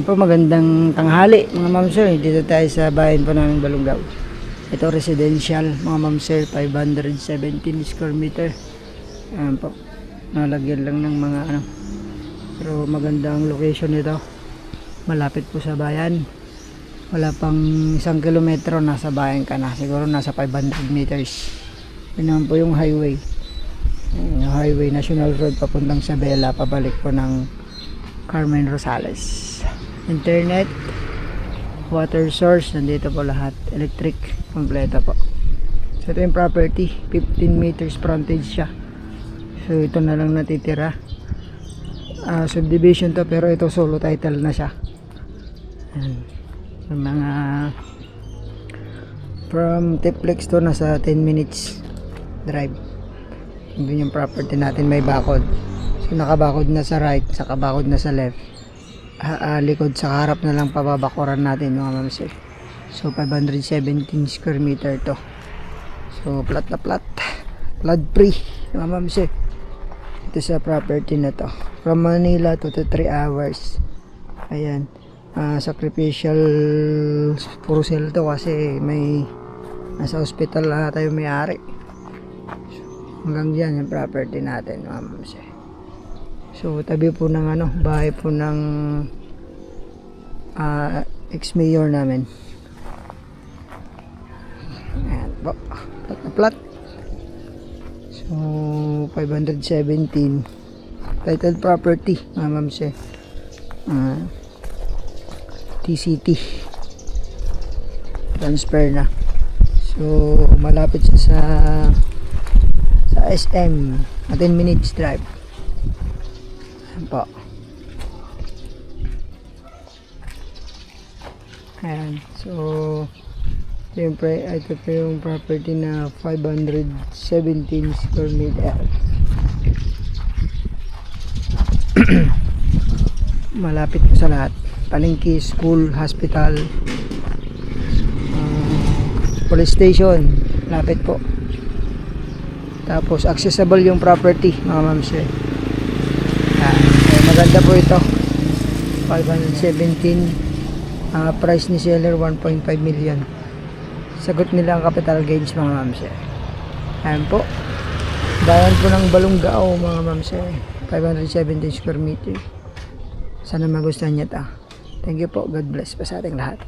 Ayan po, magandang tanghali mga ma'am sir. Dito tayo sa bayan po ng Balungaw. Ito residential mga ma'am sir, 517 square meter. Ayan po, nalagyan lang ng mga ano. Pero magandang location nito. Malapit po sa bayan. Wala pang 1 kilometro, nasa bayan ka na. Siguro nasa 500 meters. Yun naman po yung highway. Yung highway, National Road papuntang Sabela, pabalik po ng Carmen Rosales. Internet, water source, nandito po lahat, electric, kompleto po. So ito yung property, 15 meters frontage siya. So ito na lang natitira. Subdivision to, pero ito solo title na siya. Ayan. Yung mga from Tiplex to nasa 10 minutes drive. Yun yung property natin, may bakod. So nakabakod na sa right, saka bakod na sa left. Likod sa harap na lang pababakuran natin mga ma'am sir. So 517 square meter to. So flat na flat, flood free mga ma'am sir. Ito sa property na to, from Manila 2 to 3 hours. Ayan, sacrificial puro sale to kasi may nasa hospital tayo may-ari. Hanggang dyan yung property natin mga ma'am sir. So tabi po ng ano, bahay po ng ex-mayor namin. Ayan po, plat na plat. So 517 titled property mga ma'am sir. TCT transfer na. So malapit siya sa SM, 10 minutes drive. Ayan po. Ayan. So siyempre ito po yung property na 517 square meter. Malapit po sa lahat, palengke, school, hospital, police station, lapit po. Tapos accessible yung property mga ma'am sir. Maganda po ito, 517. Price ni seller 1.5 million. Sagot nila ang capital gains mga ma'am sir. Ayan po, bayan po ng Balungaw mga ma'am sir, 517 square meter. Sana magustuhan niya ta. Thank you po, God bless pa sa ating lahat.